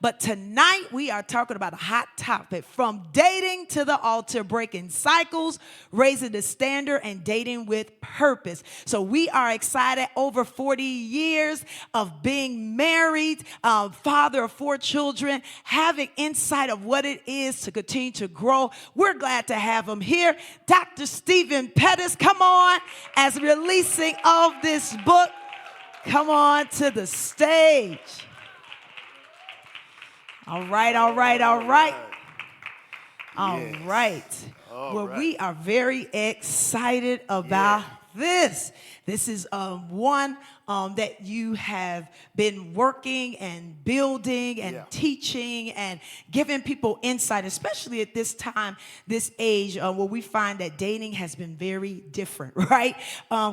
But tonight we are talking about a hot topic: from dating to the altar, breaking cycles, raising the standard, and dating with purpose. So we are excited. Over 40 years of being married, father of 4 children, having insight of what it is to continue to grow. We're glad to have him here. Dr. Stephen Pettis, come on, as releasing of this book. Come on to the stage. All right. All right. We are very excited about this. This is one that you have been working and building and teaching and giving people insight, especially at this time, this age, where we find that dating has been very different, right?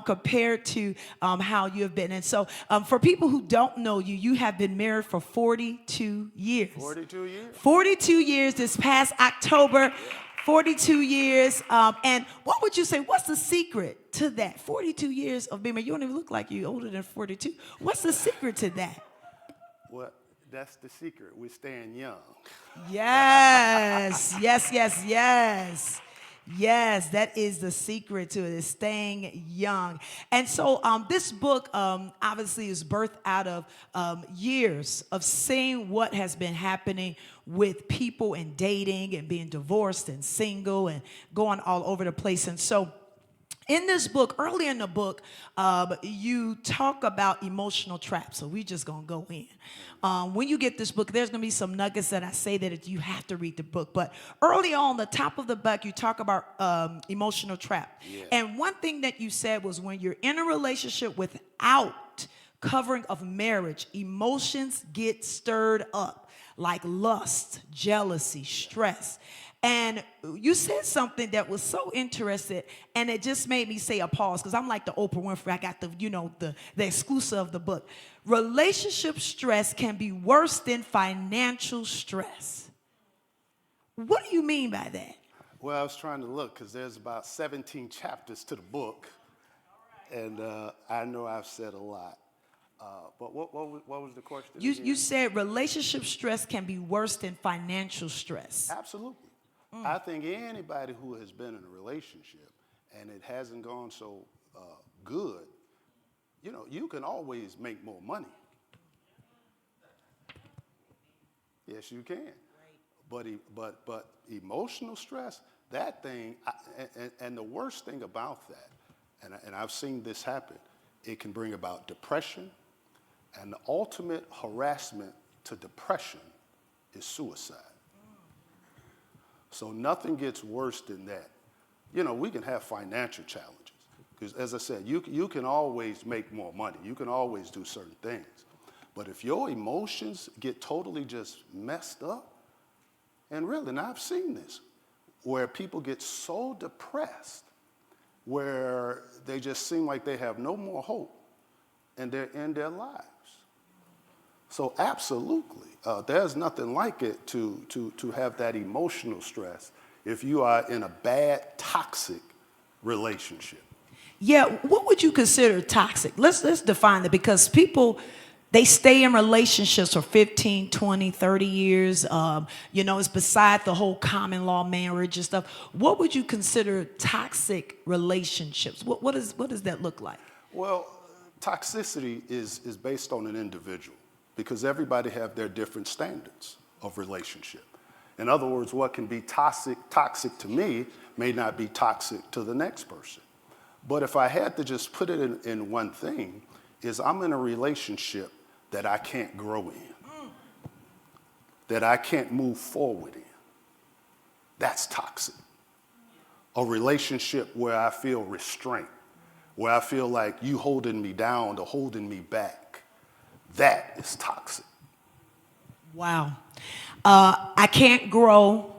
Compared to how you have been. And so for people who don't know you, you have been married for 42 years. 42 years? 42 years this past October. 42 years. And what would you say, what's the secret to that? 42 years of being married. You don't even look like you're older than 42. What's the secret to that? Well, that's the secret. We're staying young. Yes. Yes, that is the secret to it, is staying young. And so this book obviously is birthed out of years of seeing what has been happening with people and dating and being divorced and single and going all over the place. And so in this book, early in the book, you talk about emotional traps. So we're just going to go in. When you get this book, there's going to be some nuggets that I say that you have to read the book. But early on, the top of the book, you talk about emotional trap. Yeah. And one thing that you said was when you're in a relationship without covering of marriage, emotions get stirred up, like lust, jealousy, stress. And you said something that was so interesting, and it just made me say a pause, because I'm like the Oprah Winfrey. I got the exclusive of the book. Relationship stress can be worse than financial stress. What do you mean by that? Well, I was trying to look, because there's about 17 chapters to the book, and I know I've said a lot. But what was the question? You said relationship stress can be worse than financial stress. Absolutely. I think anybody who has been in a relationship and it hasn't gone so good, you can always make more money. Yes, you can. But emotional stress, that thing, and the worst thing about that, and I've seen this happen, it can bring about depression, and the ultimate harassment to depression is suicide. So nothing gets worse than that. We can have financial challenges, because as I said, you can always make more money. You can always do certain things. But if your emotions get totally just messed up, and really, and I've seen this, where people get so depressed, where they just seem like they have no more hope, and they're in their lives. So absolutely, there's nothing like it to have that emotional stress if you are in a bad, toxic relationship. Yeah, what would you consider toxic? Let's define it, because people, they stay in relationships for 15, 20, 30 years. It's beside the whole common law marriage and stuff. What would you consider toxic relationships? What does that look like? Well, toxicity is based on an individual, because everybody have their different standards of relationship. In other words, what can be toxic to me may not be toxic to the next person. But if I had to just put it in one thing, is I'm in a relationship that I can't grow in, that I can't move forward in. That's toxic. A relationship where I feel restraint, where I feel like you holding me down or holding me back. That is toxic. Wow. I can't grow.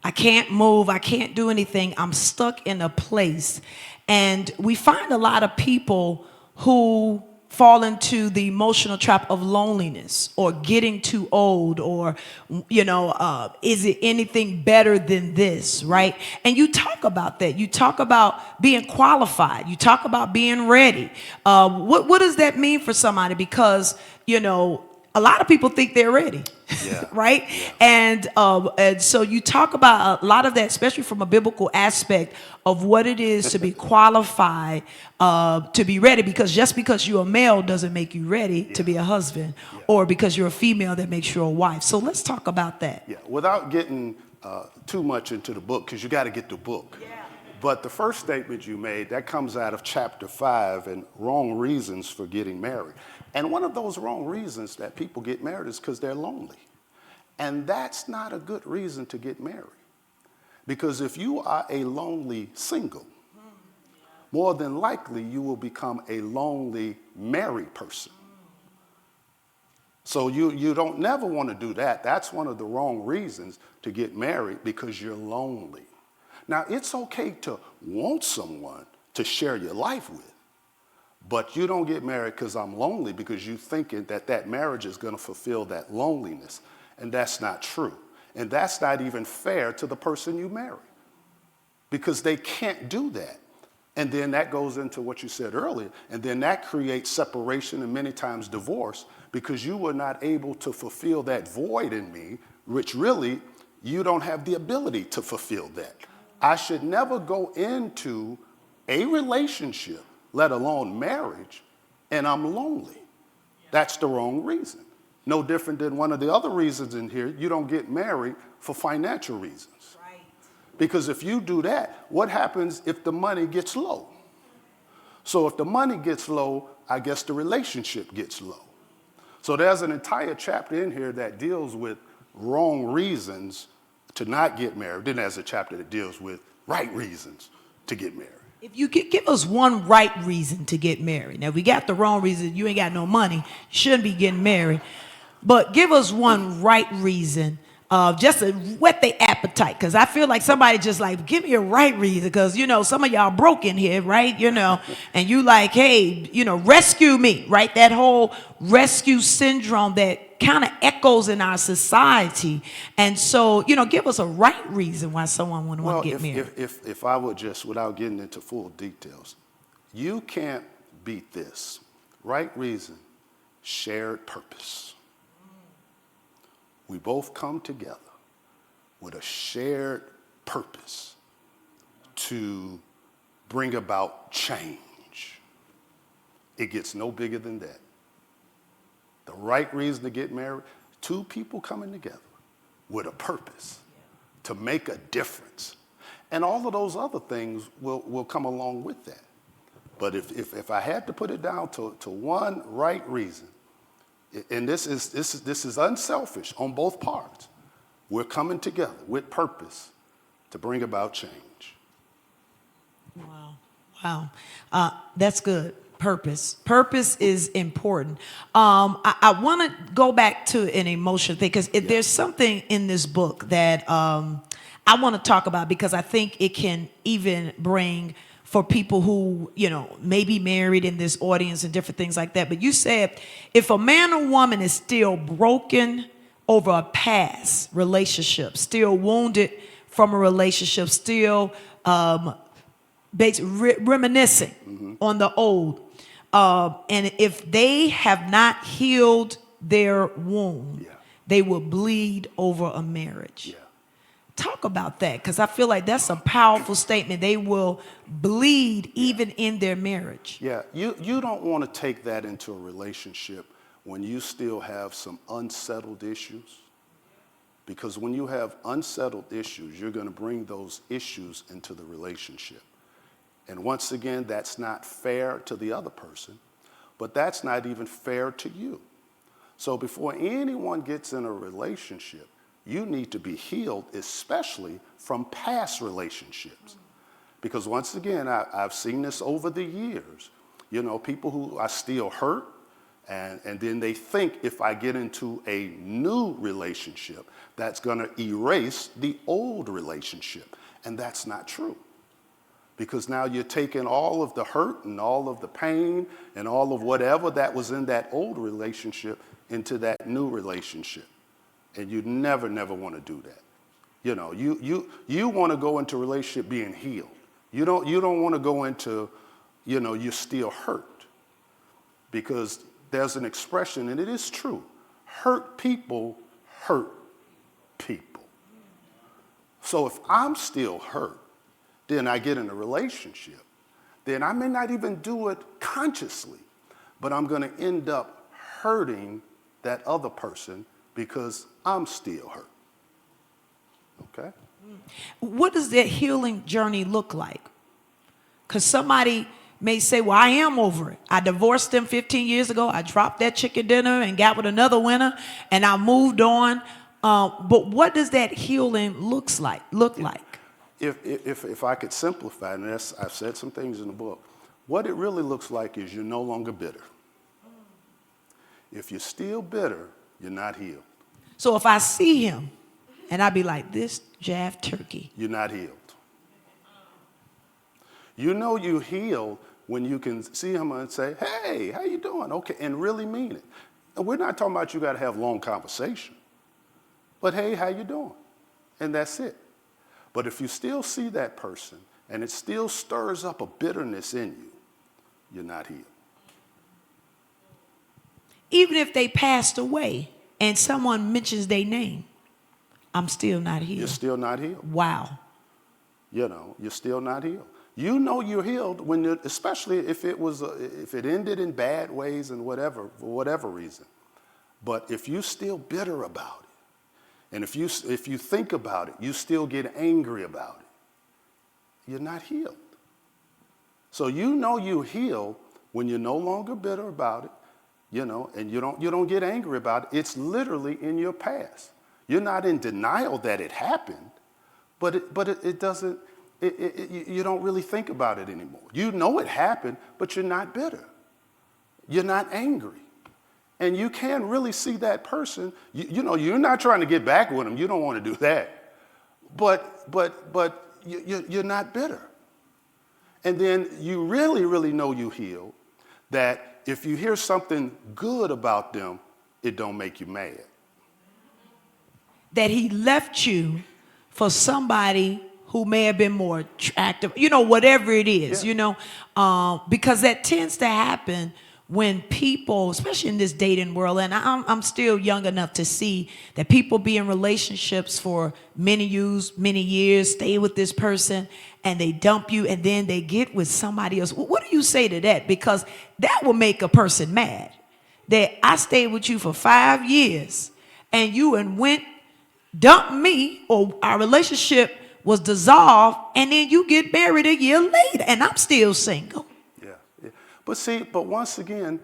I can't move. I can't do anything. I'm stuck in a place. And we find a lot of people who fall into the emotional trap of loneliness, or getting too old, or, is it anything better than this, right? And you talk about that. You talk about being qualified. You talk about being ready. What does that mean for somebody? Because, a lot of people think they're ready, Yeah. right? Yeah. And so you talk about a lot of that, especially from a biblical aspect of what it is to be qualified to be ready. Because just because you're a male doesn't make you ready to be a husband, Yeah. or because you're a female that makes you a wife. So let's talk about that. Yeah, without getting too much into the book, because you got to get the book. Yeah. But the first statement you made, that comes out of chapter 5 and wrong reasons for getting married. And one of those wrong reasons that people get married is because they're lonely. And that's not a good reason to get married. Because if you are a lonely single, more than likely you will become a lonely married person. So you don't never want to do that. That's one of the wrong reasons to get married, because you're lonely. Now, it's okay to want someone to share your life with, but you don't get married because I'm lonely, because you're thinking that that marriage is going to fulfill that loneliness. And that's not true. And that's not even fair to the person you marry, because they can't do that. And then that goes into what you said earlier, and then that creates separation and many times divorce, because you were not able to fulfill that void in me, which really you don't have the ability to fulfill that. I should never go into a relationship, let alone marriage, and I'm lonely. That's the wrong reason. No different than one of the other reasons in here, you don't get married for financial reasons. Right. Because if you do that, what happens if the money gets low? So if the money gets low, I guess the relationship gets low. So there's an entire chapter in here that deals with wrong reasons to not get married. Then there's a chapter that deals with right reasons to get married. If you could give us one right reason to get married. Now, we got the wrong reason. You ain't got no money. You shouldn't be getting married. But give us one right reason, just to whet their appetite. Because I feel like somebody just like, give me a right reason. Because, you know, some of y'all broke in here, right? You know, and you like, hey, you know, rescue me, right? That whole rescue syndrome that kind of echoes in our society. And so, you know, give us a right reason why someone would want to get married. If I would just, without getting into full details, you can't beat this. Right reason, shared purpose. We both come together with a shared purpose to bring about change. It gets no bigger than that. The right reason to get married, two people coming together with a purpose to make a difference. And all of those other things will come along with that. But if I had to put it down to one right reason, and this is unselfish on both parts, we're coming together with purpose to bring about change. Wow. That's good. Purpose is important. I want to go back to an emotional thing, because there's something in this book that I want to talk about, because I think it can even bring, for people who, you know, may be married in this audience and different things like that. But you said, if a man or woman is still broken over a past relationship, still wounded from a relationship, still reminiscing on the old, and if they have not healed their wound, they will bleed over a marriage. Yeah. Talk about that, because I feel like that's a powerful statement. They will bleed even in their marriage. Yeah, you don't want to take that into a relationship when you still have some unsettled issues. Because when you have unsettled issues, you're going to bring those issues into the relationship. And once again, that's not fair to the other person, but that's not even fair to you. So before anyone gets in a relationship, you need to be healed, especially from past relationships. Because once again, I've seen this over the years. You know, people who are still hurt, and then they think if I get into a new relationship, that's going to erase the old relationship. And that's not true. Because now you're taking all of the hurt and all of the pain and all of whatever that was in that old relationship into that new relationship. And you never want to do that. You know, you want to go into a relationship being healed. You don't want to go into, you know, you're still hurt. Because there's an expression, and it is true, hurt people hurt people. So if I'm still hurt, then I get in a relationship, then I may not even do it consciously, but I'm going to end up hurting that other person because I'm still hurt. Okay? What does that healing journey look like? Because somebody may say, well, I am over it. I divorced them 15 years ago. I dropped that chicken dinner and got with another winner, and I moved on. But what does that healing look like? If I could simplify it, and I've said some things in the book, what it really looks like is you're no longer bitter. If you're still bitter, you're not healed. So if I see him and I be like, this Jav turkey, you're not healed. You know you healed when you can see him and say, hey, how you doing? Okay, and really mean it. And we're not talking about you got to have long conversation. But hey, how you doing? And that's it. But if you still see that person and it still stirs up a bitterness in you, you're not healed. Even if they passed away and someone mentions their name, I'm still not healed. You're still not healed. Wow. You know, you're still not healed. You know you're healed when you, especially if it ended in bad ways and whatever, for whatever reason. But if you're still bitter about it, and if you think about it, you still get angry about it, you're not healed. So you know you heal when you're no longer bitter about it, you know, and you don't get angry about it. It's literally in your past. You're not in denial that it happened, but it doesn't. You don't really think about it anymore. You know it happened, but you're not bitter. You're not angry. And you can really see that person. You know, you're not trying to get back with them. You don't want to do that. But you're not bitter. And then you really, really know you heal that if you hear something good about them, it don't make you mad. That he left you for somebody who may have been more attractive, you know, whatever it is, you know, because that tends to happen when people, especially in this dating world, and I'm still young enough to see that people be in relationships for many years, stay with this person, and they dump you, and then they get with somebody else. What do you say to that? Because that will make a person mad. That I stayed with you for 5 years, and you went, dumped me, or our relationship was dissolved, and then you get married a year later, and I'm still single. Yeah. But once again,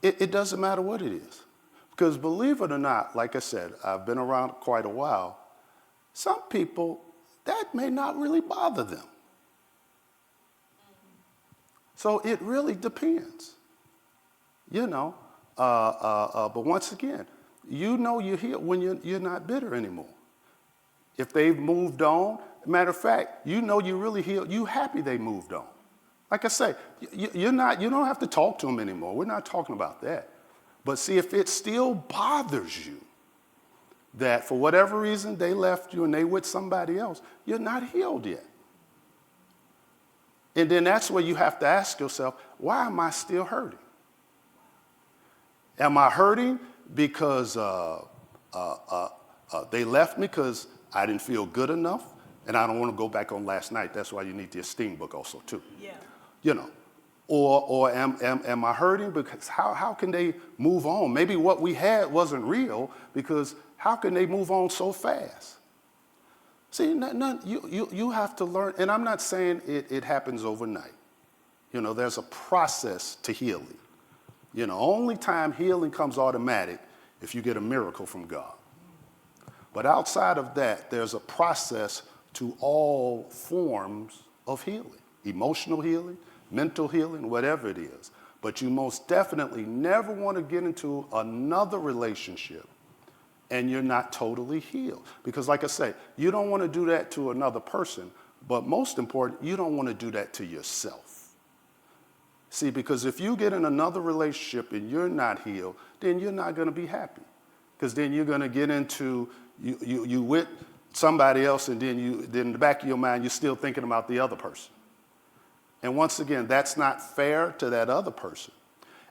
it doesn't matter what it is. Because believe it or not, like I said, I've been around quite a while. Some people, that may not really bother them. So it really depends. You know, but once again, you know you're healed when you're not bitter anymore. If they've moved on, matter of fact, you know you really healed. You happy they moved on. Like I say, you don't have to talk to them anymore. We're not talking about that. But see, if it still bothers you that for whatever reason they left you and they with somebody else, you're not healed yet. And then that's where you have to ask yourself, why am I still hurting? Am I hurting because they left me because I didn't feel good enough? And I don't want to go back on last night. That's why you need the esteem book also, too. Yeah. You know, or am I hurting because how can they move on? Maybe what we had wasn't real because how can they move on so fast? See, you have to learn, and I'm not saying it happens overnight. You know, there's a process to healing. You know, only time healing comes automatic if you get a miracle from God. But outside of that, there's a process to all forms of healing, emotional healing, mental healing, whatever it is. But you most definitely never want to get into another relationship and you're not totally healed. Because like I say, you don't want to do that to another person, but most important, you don't want to do that to yourself. See, because if you get in another relationship and you're not healed, then you're not going to be happy. Because then you're going to get into, you with somebody else, and then in the back of your mind, you're still thinking about the other person. And once again, that's not fair to that other person.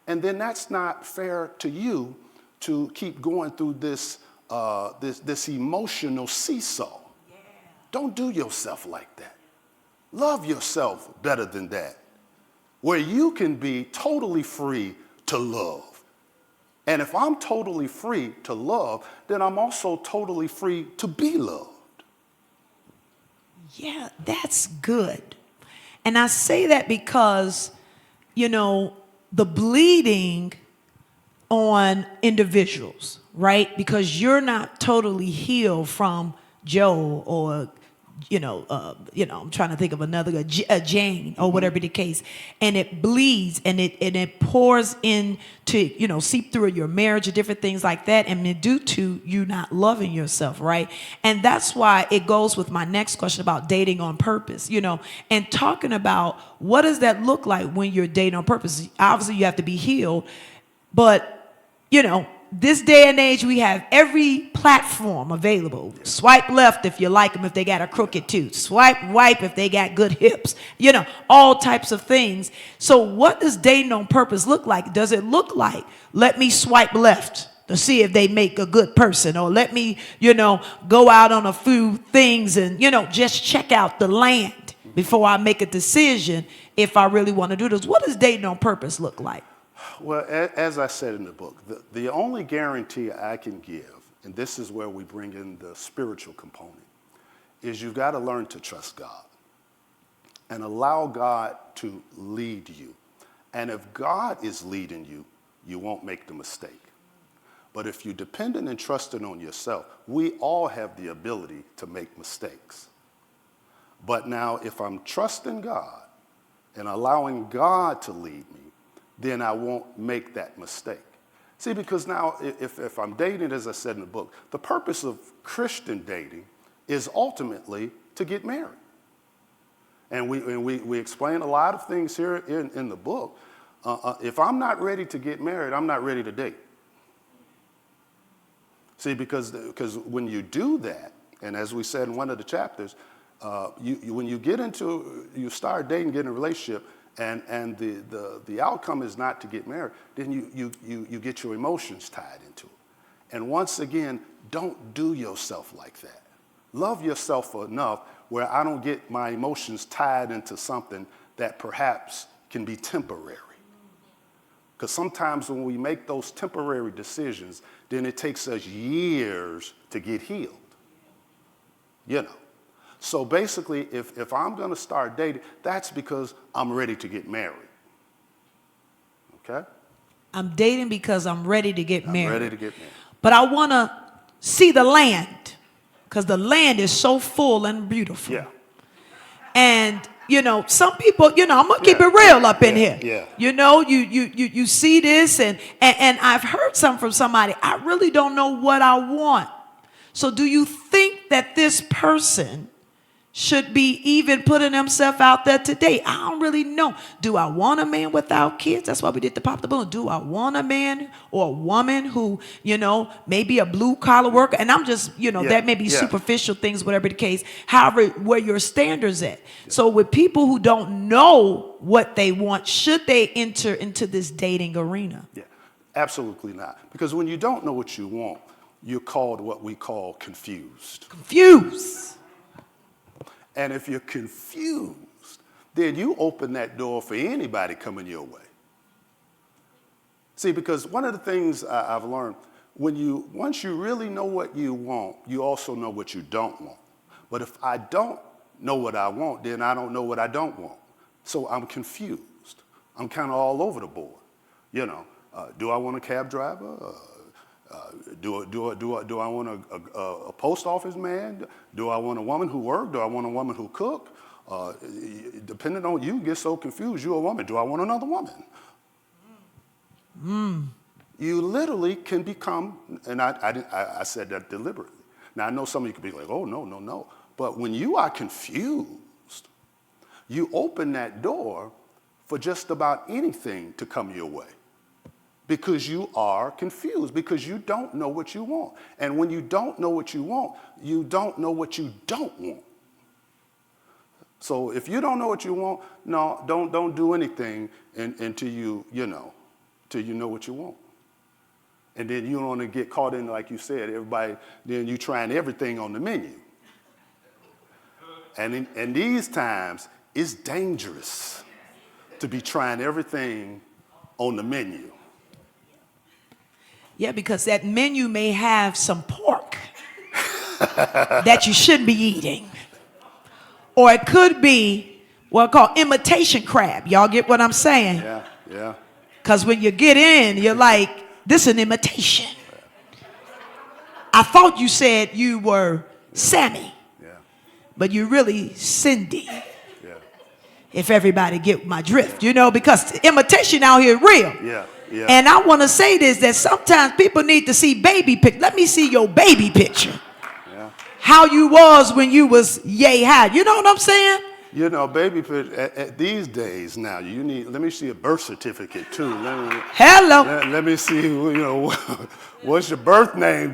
And then that's not fair to you to keep going through this emotional seesaw. Don't do yourself like that. Love yourself better than that, where you can be totally free to love. And if I'm totally free to love, then I'm also totally free to be loved. Yeah, that's good. And I say that because, the bleeding on individuals, right? Because you're not totally healed from Joe or, I'm trying to think of another, Jane or whatever the case. And it bleeds and it pours into, seep through your marriage or different things like that. And due to you not loving yourself, right? And that's why it goes with my next question about dating on purpose, and talking about what does that look like when you're dating on purpose? Obviously, you have to be healed, but this day and age, we have every platform available. Swipe left if you like them, if they got a crooked tooth. Swipe right if they got good hips. All types of things. So what does dating on purpose look like? Does it look like, let me swipe left to see if they make a good person? Or let me, go out on a few things and, just check out the land before I make a decision if I really want to do this? What does dating on purpose look like? Well, as I said in the book, the only guarantee I can give, and this is where we bring in the spiritual component, is you've got to learn to trust God and allow God to lead you. And if God is leading you, you won't make the mistake. But if you're dependent and trusting on yourself, we all have the ability to make mistakes. But now, if I'm trusting God and allowing God to lead me, then I won't make that mistake. See, because now if I'm dating, as I said in the book, the purpose of Christian dating is ultimately to get married. And we explain a lot of things here in the book. If I'm not ready to get married, I'm not ready to date. See, because when you do that, and as we said in one of the chapters, when you start dating, get in a relationship, and the outcome is not to get married, then you get your emotions tied into it. And once again, don't do yourself like that. Love yourself enough where I don't get my emotions tied into something that perhaps can be temporary. Because sometimes when we make those temporary decisions, then it takes us years to get healed. So basically, if I'm going to start dating, that's because I'm ready to get married. Okay? I'm dating because I'm ready to get married. I'm ready to get married. But I want to see the land because the land is so full and beautiful. Yeah. And, some people, I'm going to keep it real up in here. Yeah. You see this and I've heard something from somebody. I really don't know what I want. So do you think that this person should be even putting themselves out there today? I don't really know. Do I want a man without kids? That's why we did the pop the balloon. Do I want a man or a woman who, maybe a blue collar worker? And I'm just, that may be superficial things, whatever the case. However, where your standards at. So with people who don't know what they want, should they enter into this dating arena? Yeah, absolutely not. Because when you don't know what you want, you're called what we call confused. Confused. And if you're confused, then you open that door for anybody coming your way. See, because one of the things I've learned, once you really know what you want, you also know what you don't want. But if I don't know what I want, then I don't know what I don't want. So I'm confused. I'm kind of all over the board. Do I want a cab driver? Do I want a post office man? Do I want a woman who works? Do I want a woman who cooks? Depending on you, get so confused. You're a woman. Do I want another woman? You literally can become, and I said that deliberately. Now I know some of you could be like, oh no. But when you are confused, you open that door for just about anything to come your way. Because you are confused, because you don't know what you want. And when you don't know what you want, you don't know what you don't want. So if you don't know what you want, no, don't do anything until you know what you want. And then you don't want to get caught in, like you said, everybody, then you trying everything on the menu. And in these times, it's dangerous to be trying everything on the menu. Yeah, because that menu may have some pork that you shouldn't be eating. Or it could be what called imitation crab. Y'all get what I'm saying? Yeah, yeah. Because when you get in, you're like, this is an imitation. I thought you said you were Sammy, Yeah, but you're really Cindy. yeah, If everybody get my drift, because imitation out here is real. yeah, yeah. And I want to say this, that sometimes people need to see baby picture. Let me see your baby picture. Yeah. How you was when you was yay high. You know what I'm saying? Baby, at these days now, let me see a birth certificate too. Hello. Let me see, what's your birth name?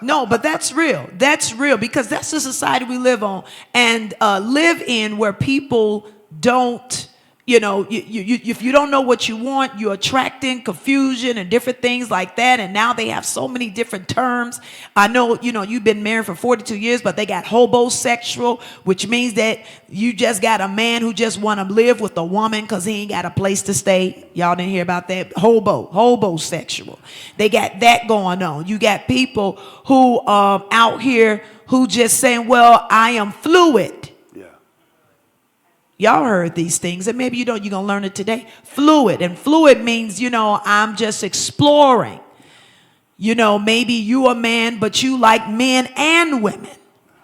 No, but that's real. That's real because that's the society we live on and live in where people don't, if you don't know what you want, you're attracting confusion and different things like that. And now they have so many different terms. I know, you've been married for 42 years, but they got hobosexual, which means that you just got a man who just want to live with a woman because he ain't got a place to stay. Y'all didn't hear about that? Hobosexual. They got that going on. You got people who out here who just saying, well, I am fluid. Y'all heard these things, and maybe you don't. You're going to learn it today. Fluid. And fluid means, I'm just exploring. Maybe you a man, but you like men and women.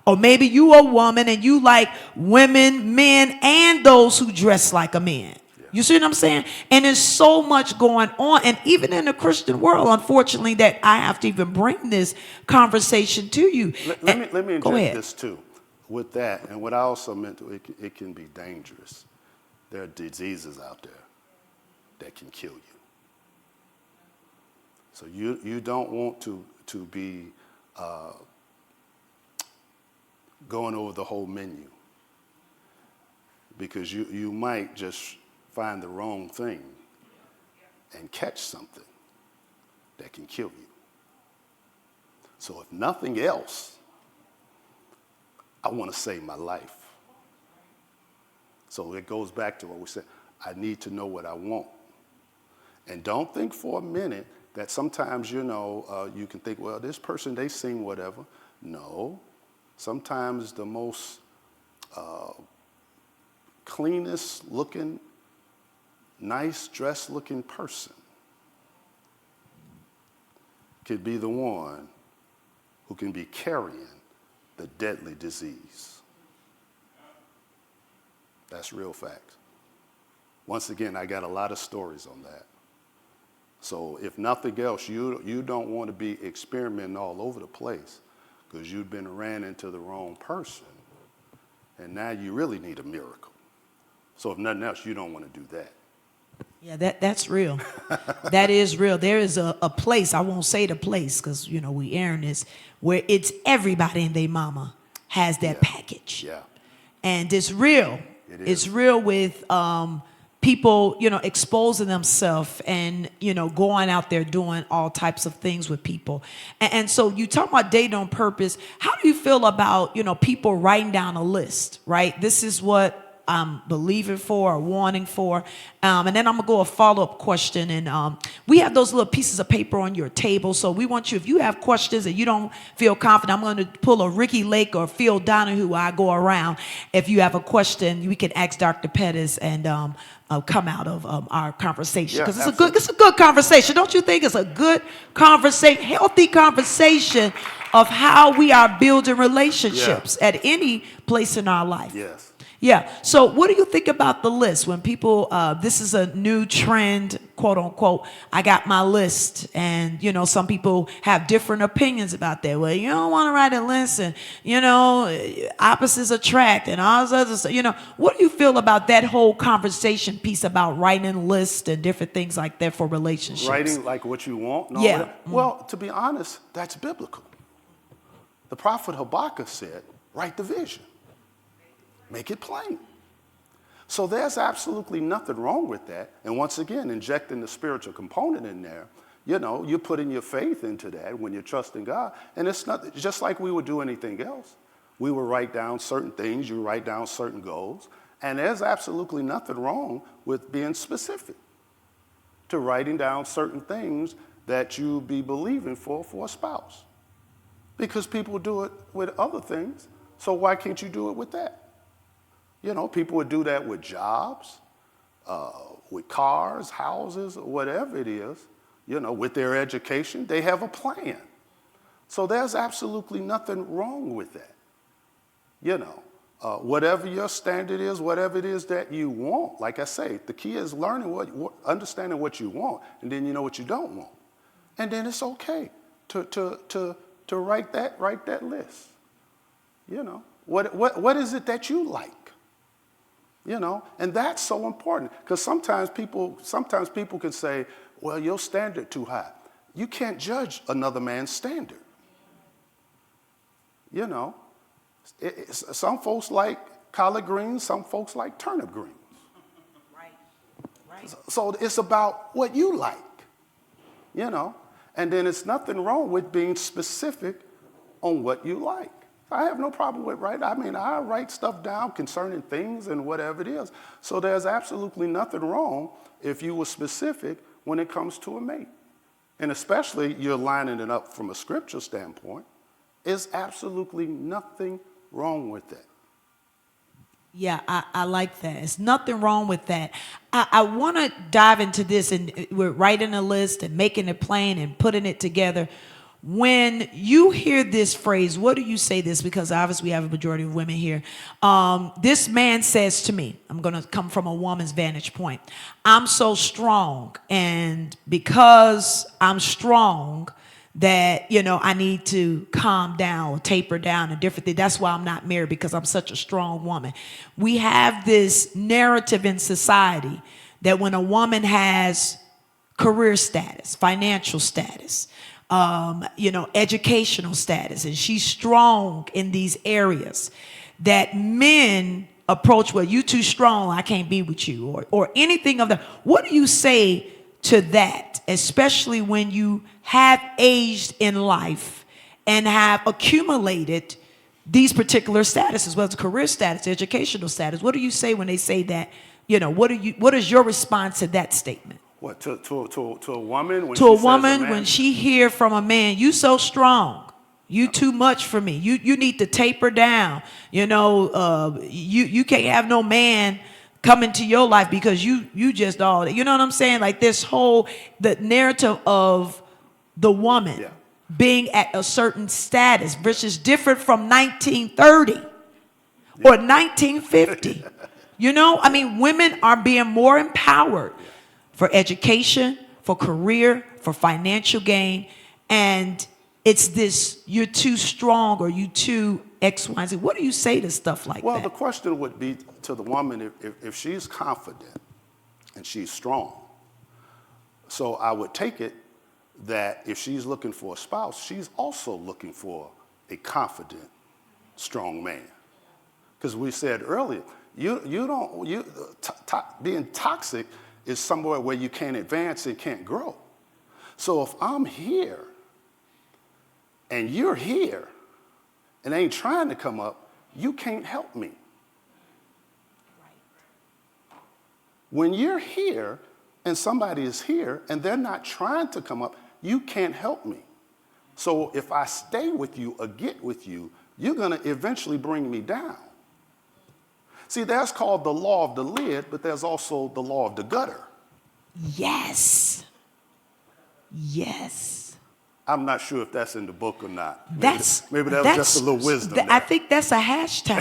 Or maybe you a woman and you like women, men, and those who dress like a man. You see what I'm saying? And there's so much going on. And even in the Christian world, unfortunately, that I have to even bring this conversation to you. Let me inject this too. With that, and what I also meant, it can be dangerous. There are diseases out there that can kill you. So you don't want to be going over the whole menu because you might just find the wrong thing and catch something that can kill you. So if nothing else, I want to save my life. So it goes back to what we said. I need to know what I want. And don't think for a minute that sometimes, you can think, well, this person, they sing whatever. No. Sometimes the most cleanest looking, nice dressed looking person could be the one who can be carrying the deadly disease. That's real fact. Once again, I got a lot of stories on that. So if nothing else, you don't want to be experimenting all over the place because you've been ran into the wrong person, and now you really need a miracle. So if nothing else, you don't want to do that. Yeah, that's real. That is real. There is a place, I won't say the place because, we airing this, where it's everybody and their mama has that package. Yeah. And it's real. It's real with people, exposing themselves and, going out there doing all types of things with people. And so you talk about dating on purpose. How do you feel about, people writing down a list, right? This is what I'm believing for or wanting for. And then I'm going to go a follow-up question. And we have those little pieces of paper on your table. So we want you, if you have questions and you don't feel confident, I'm going to pull a Ricky Lake or Phil Donahue while I go around. If you have a question, we can ask Dr. Pettis and come out of our conversation. Because it's a good conversation. Don't you think it's a good conversation, healthy conversation of how we are building relationships at any place in our life? Yes. Yeah. So what do you think about the list when people, this is a new trend, quote unquote, I got my list. And, some people have different opinions about that. Well, you don't want to write a list and, opposites attract and all this other stuff. What do you feel about that whole conversation piece about writing lists and different things like that for relationships? Writing like what you want? And all Yeah. that? Well, to be honest, that's biblical. The prophet Habakkuk said, write the vision. Make it plain. So there's absolutely nothing wrong with that. And once again, injecting the spiritual component in there, You're putting your faith into that when you're trusting God. And it's not just like we would do anything else. We would write down certain things, you write down certain goals, and there's absolutely nothing wrong with being specific to writing down certain things that you be believing for a spouse. Because people do it with other things, so why can't you do it with that? People would do that with jobs, with cars, houses, whatever it is, with their education. They have a plan. So there's absolutely nothing wrong with that. Whatever your standard is, whatever it is that you want, like I say, the key is understanding what you want, and then you know what you don't want. And then it's okay to write that list. What is it that you like? And that's so important, because sometimes people can say, well, your standard too high. You can't judge another man's standard. Some folks like collard greens, some folks like turnip greens. Right. So it's about what you like, and then it's nothing wrong with being specific on what you like. I have no problem with writing. I write stuff down concerning things and whatever it is. So there's absolutely nothing wrong if you were specific when it comes to a mate. And especially you're lining it up from a scripture standpoint. There's absolutely nothing wrong with that. Yeah, I like that. There's nothing wrong with that. I want to dive into this, and we're writing a list and making it plain and putting it together. When you hear this phrase, what do you say this? Because obviously we have a majority of women here. This man says to me, I'm going to come from a woman's vantage point. I'm so strong, and because I'm strong, that, I need to calm down or taper down and different things. That's why I'm not married, because I'm such a strong woman. We have this narrative in society that when a woman has career status, financial status, educational status, and she's strong in these areas, that men approach, well, you too strong, I can't be with you, or anything of that. What do you say to that, especially when you have aged in life and have accumulated these particular statuses, whether it's career status, educational status? What do you say when they say that? What is your response to that statement? What, to a woman when to she a says woman a man? when she hear from a man, you so strong, you too much for me, you need to taper down, you can't have no man come into your life because you just all, you know what I'm saying? Like this the narrative of the woman being at a certain status versus different from 1930 or 1950. Women are being more empowered for education, for career, for financial gain. And it's this, you're too strong or you too X, Y, Z. What do you say to stuff like that? Well, the question would be to the woman, if she's confident and she's strong. So I would take it that if she's looking for a spouse, she's also looking for a confident, strong man. Because we said earlier, being toxic is somewhere where you can't advance and can't grow. So if I'm here and you're here and ain't trying to come up, you can't help me. When you're here and somebody is here and they're not trying to come up, you can't help me. So if I stay with you or get with you, you're going to eventually bring me down. See, that's called the law of the lid, but there's also the law of the gutter. Yes. I'm not sure if that's in the book or not. Maybe that was just a little wisdom. I think that's a hashtag.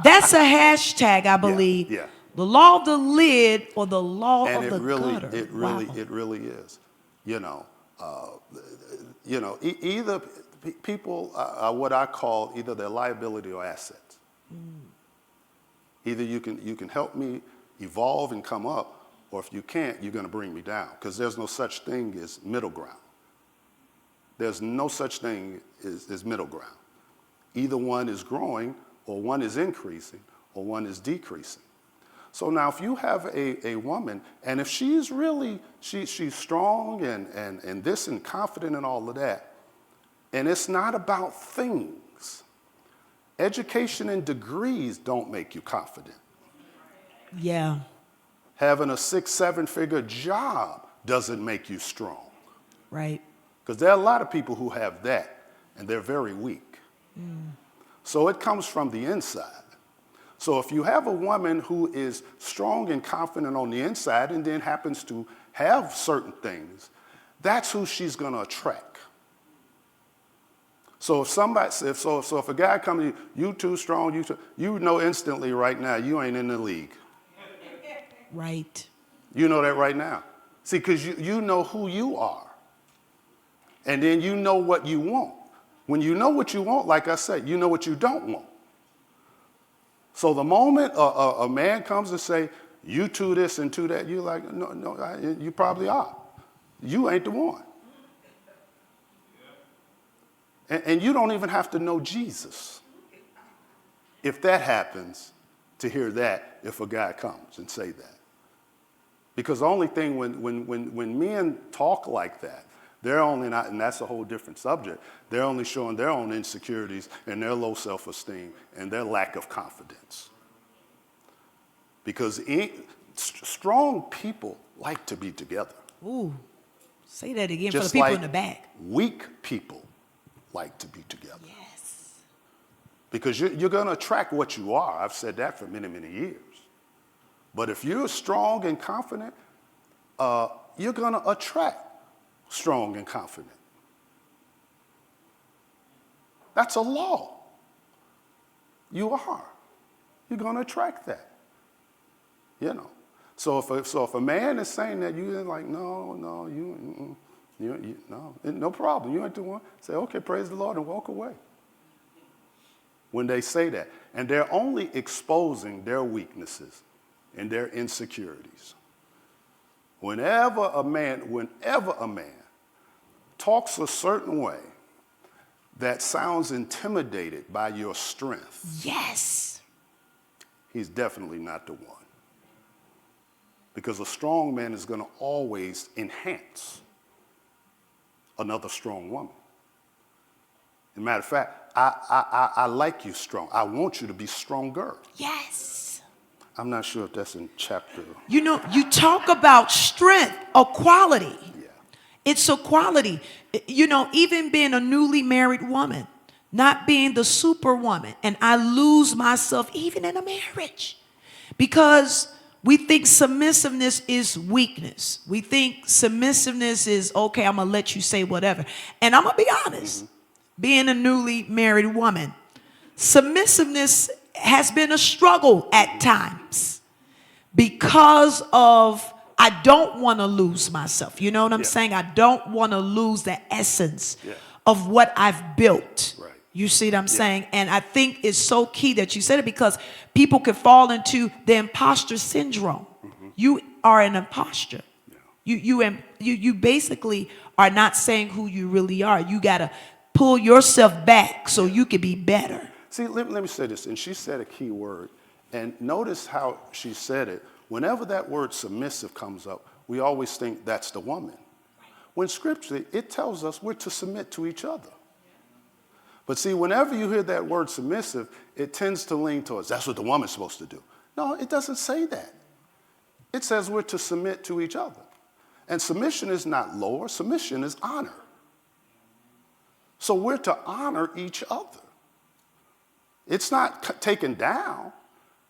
That's a hashtag, I believe. Yeah. The law of the lid or the law of the gutter. It really is. Either people are what I call either their liability or assets. Either you can help me evolve and come up, or if you can't, you're going to bring me down, because there's no such thing as middle ground. There's no such thing as middle ground. Either one is growing, or one is increasing, or one is decreasing. So now if you have a woman, and if she's really, she's strong and this and confident and all of that, and it's not about things. Education and degrees don't make you confident. Yeah. Having a 6-7-figure job doesn't make you strong. Right. Because there are a lot of people who have that, and they're very weak. So it comes from the inside. So if you have a woman who is strong and confident on the inside and then happens to have certain things, that's who she's going to attract. So if somebody, if a guy comes to you, you too strong, you know instantly right now you ain't in the league. Right. You know that right now. See, because you know who you are. And then you know what you want. When you know what you want, like I said, you know what you don't want. So the moment a man comes and say, you to this and to that, you're like, no, you probably are. You ain't the one. And you don't even have to know Jesus. If that happens, to hear that, if a guy comes and say that. Because the only thing, when men talk like that, they're only not, and that's a whole different subject, they're only showing their own insecurities and their low self-esteem and their lack of confidence. Because strong people like to be together. Ooh, say that again Just for the people like in the back. Weak people like to be together. Yes. Because you're going to attract what you are. I've said that for many, many years. But if you're strong and confident, you're going to attract strong and confident. That's a law. You are. You're going to attract that. You know. So if a man is saying that, you're like, no, no problem. You ain't the one. Say, okay, praise the Lord, and walk away. When they say that. And they're only exposing their weaknesses and their insecurities. Whenever a man talks a certain way that sounds intimidated by your strength, Yes. he's definitely not the one. Because a strong man is going to always enhance another strong woman. As a matter of fact, I like you strong. I want you to be stronger. Yes. I'm not sure if that's in chapter. You know, you talk about strength, equality. Yeah. It's equality. You know, even being a newly married woman, not being the superwoman, and I lose myself even in a marriage because we think submissiveness is weakness. We think submissiveness is, okay, I'm going to let you say whatever. And I'm going to be honest, being a newly married woman, submissiveness has been a struggle at times because of I don't want to lose myself. You know what I'm saying? I don't want to lose the essence of what I've built. Right. You see what I'm saying? And I think it's so key that you said it because people can fall into the imposter syndrome. You are an imposter. You basically are not saying who you really are. You got to pull yourself back so you can be better. See, let me say this, and she said a key word, and notice how she said it. Whenever that word submissive comes up, we always think that's the woman. When scripturally, it tells us we're to submit to each other. But see, whenever you hear that word submissive, it tends to lean towards, that's what the woman's supposed to do. No, it doesn't say that. It says we're to submit to each other. And submission is not lower, submission is honor. So we're to honor each other. It's not taken down.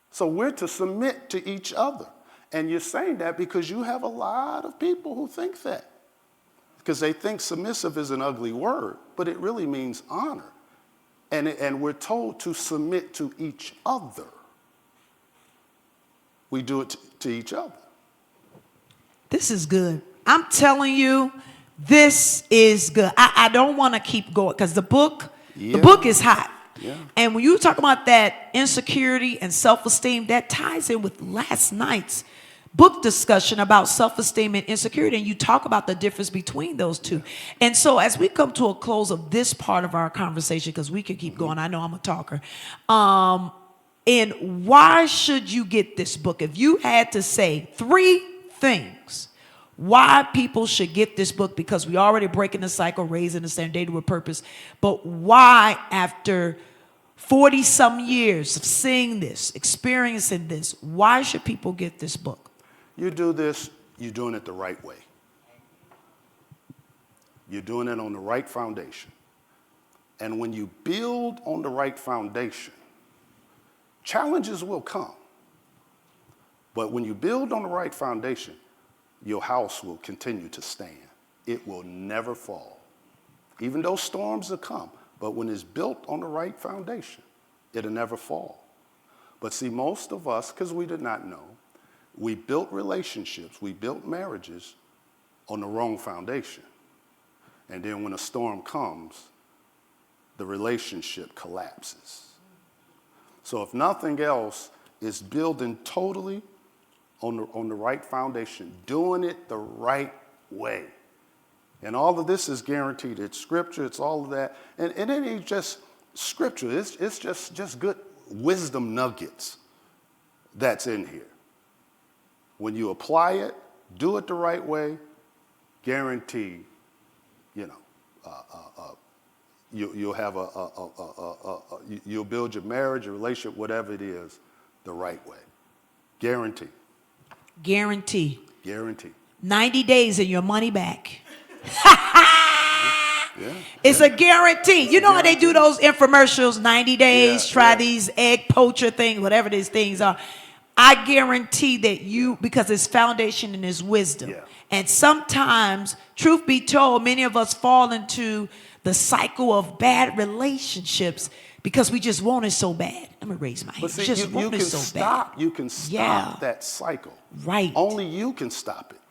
So we're to submit to each other. And you're saying that because you have a lot of people who think that. Because they think submissive is an ugly word, but it really means honor. And we're told to submit to each other. We do it to each other. This is good. I'm telling you, this is good. I don't want to keep going because the book is hot. Yeah. And when you talk about that insecurity and self-esteem, that ties in with last night's book discussion about self-esteem and insecurity. And you talk about the difference between those two. And so as we come to a close of this part of our conversation, because we could keep going, I know I'm a talker. And why should you get this book? If you had to say 3 things why people should get this book, because we already breaking the cycle, raising the standard, dating with purpose, but why after 40 some years of seeing this, experiencing this, why should people get this book? You do this, you're doing it the right way. You're doing it on the right foundation. And when you build on the right foundation, challenges will come. But when you build on the right foundation, your house will continue to stand. It will never fall. Even though storms will come, but when it's built on the right foundation, it'll never fall. But see, most of us, because we did not know, we built relationships, we built marriages on the wrong foundation. And then when a storm comes, the relationship collapses. So if nothing else, it's building totally on the right foundation, doing it the right way. And all of this is guaranteed. It's scripture, it's all of that. And it ain't just scripture, it's just good wisdom nuggets that's in here. When you apply it, do it the right way, guaranteed, you'll have you'll build your marriage, your relationship, whatever it is, the right way. Guarantee. Guarantee. Guarantee. 90 days and your money back. Yeah, it's a guarantee. You know how they do those infomercials, 90 days, try these egg poacher things, whatever these things are. I guarantee that you, because it's foundation and it's wisdom. Yeah. And sometimes, truth be told, many of us fall into the cycle of bad relationships because we just want it so bad. I'm going to raise my hand. But see, just want it so bad. You can stop that cycle. Right. Only you can stop it.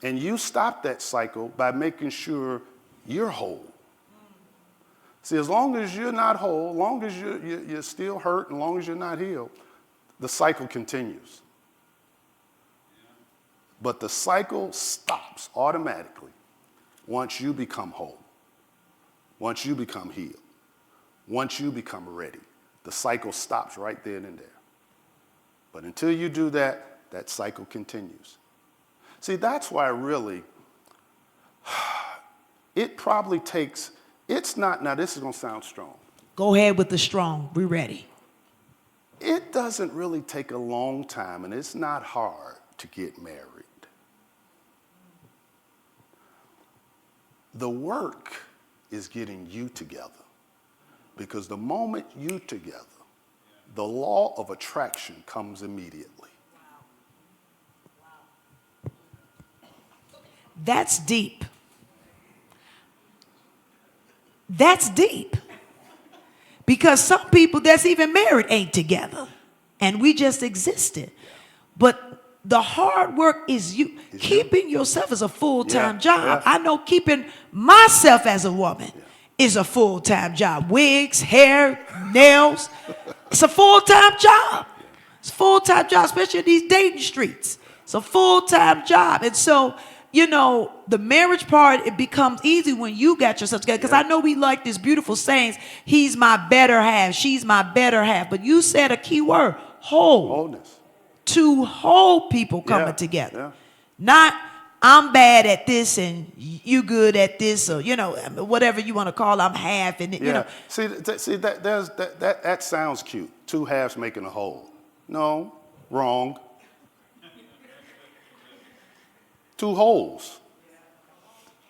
And you stop that cycle by making sure you're whole. See, as long as you're not whole, as long as you're still hurt, and as long as you're not healed, the cycle continues. But the cycle stops automatically once you become whole, once you become healed, once you become ready. The cycle stops right then and there. But until you do that, that cycle continues. See, that's why really, it probably takes, it's not, now this is going to sound strong. Go ahead with the strong. We're ready. It doesn't really take a long time, and it's not hard to get married. The work is getting you together, because the moment you together, the law of attraction comes immediately. That's deep. That's deep. Because some people that's even married ain't together. And we just existed. But the hard work is you. Keeping yourself as a full-time job. I know keeping myself as a woman is a full-time job. Wigs, hair, nails. It's a full-time job. It's a full-time job, especially in these dating streets. It's a full-time job. And so, you know, the marriage part, it becomes easy when you got yourself together. Because I know we like this beautiful sayings, he's my better half, she's my better half. But you said a key word, whole. Wholeness. Two whole people coming together. Yeah. Not, I'm bad at this and you good at this, or, you know, whatever you want to call it, I'm half. And, you know. See, that sounds cute. Two halves making a whole. No, wrong. Two wholes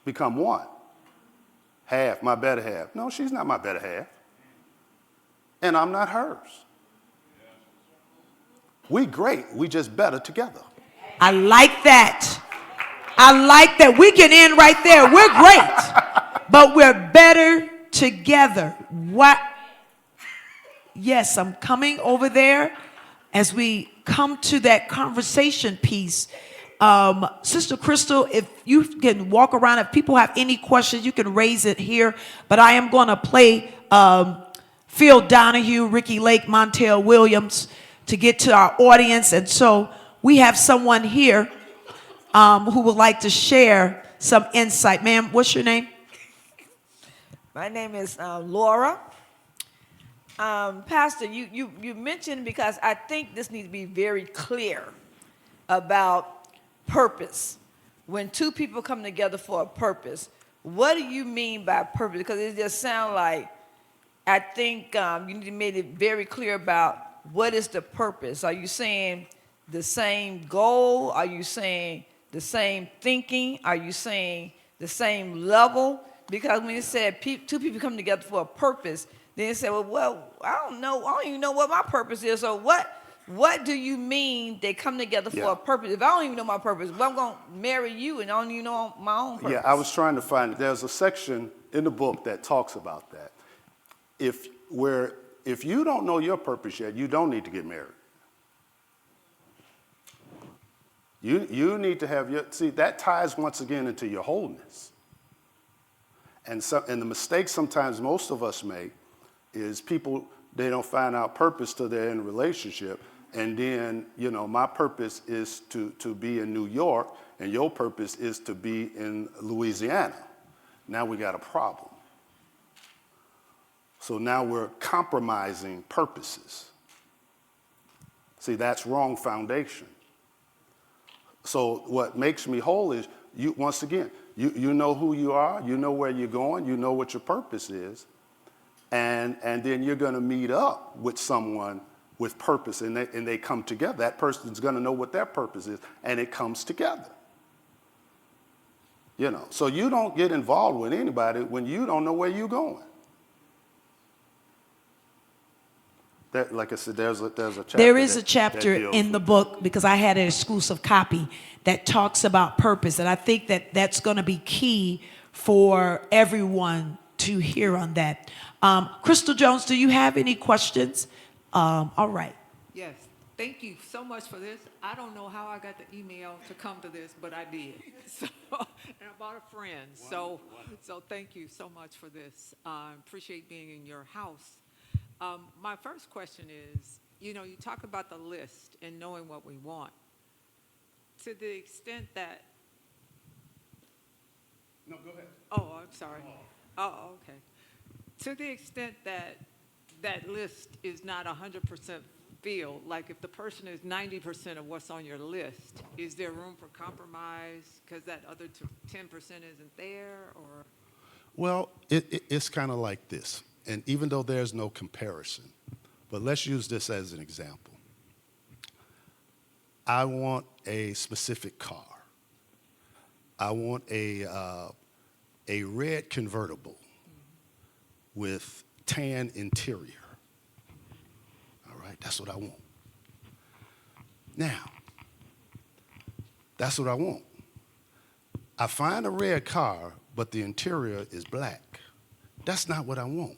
become one. Half, my better half. No, she's not my better half. And I'm not hers. We great, we just better together. I like that. I like that. We can end right there. We're great, but we're better together. What? Yes, I'm coming over there as we come to that conversation piece. Sister Crystal, if you can walk around, if people have any questions, you can raise it here. But I am going to play Phil Donahue, Ricky Lake, Montel Williams to get to our audience. And so we have someone here who would like to share some insight. Ma'am, what's your name? My name is Laura. Pastor, you mentioned, because I think this needs to be very clear about purpose. When two people come together for a purpose, what do you mean by purpose? Because it just sounds like, I think you need to make it very clear about what is the purpose. Are you saying the same goal? Are you saying the same thinking? Are you saying the same level? Because when it said two people come together for a purpose, then it said, well, I don't know. I don't even know what my purpose is. So what do you mean they come together for a purpose? If I don't even know my purpose, well, I'm going to marry you and I don't even know my own purpose. Yeah, I was trying to find it. There's a section in the book that talks about that. If you don't know your purpose yet, you don't need to get married. You need to have that ties once again into your wholeness. And the mistake sometimes most of us make is people, they don't find out purpose till they're in a relationship. And then, my purpose is to be in New York, and your purpose is to be in Louisiana. Now we got a problem. So now we're compromising purposes. See, that's wrong foundation. So what makes me whole is, once again, you know who you are, you know where you're going, you know what your purpose is, and then you're going to meet up with someone with purpose, and they come together. That person's going to know what their purpose is, and it comes together. So you don't get involved with anybody when you don't know where you're going. That, like I said, there's a chapter. There is a chapter in the book, because I had an exclusive copy, that talks about purpose. And I think that that's going to be key for everyone to hear on that. Crystal Jones, do you have any questions? All right. Yes. Thank you so much for this. I don't know how I got the email to come to this, but I did. So, and I brought a friend. So thank you so much for this. Appreciate being in your house. My first question is, you talk about the list and knowing what we want. To the extent that... No, go ahead. Oh, I'm sorry. Oh, okay. To the extent that that list is not 100% filled, like if the person is 90% of what's on your list, is there room for compromise because that other 10% isn't there, or? Well, it's kind of like this. And even though there's no comparison, but let's use this as an example. I want a specific car. I want a red convertible with tan interior. All right, that's what I want. Now, that's what I want. I find a red car, but the interior is black. That's not what I want.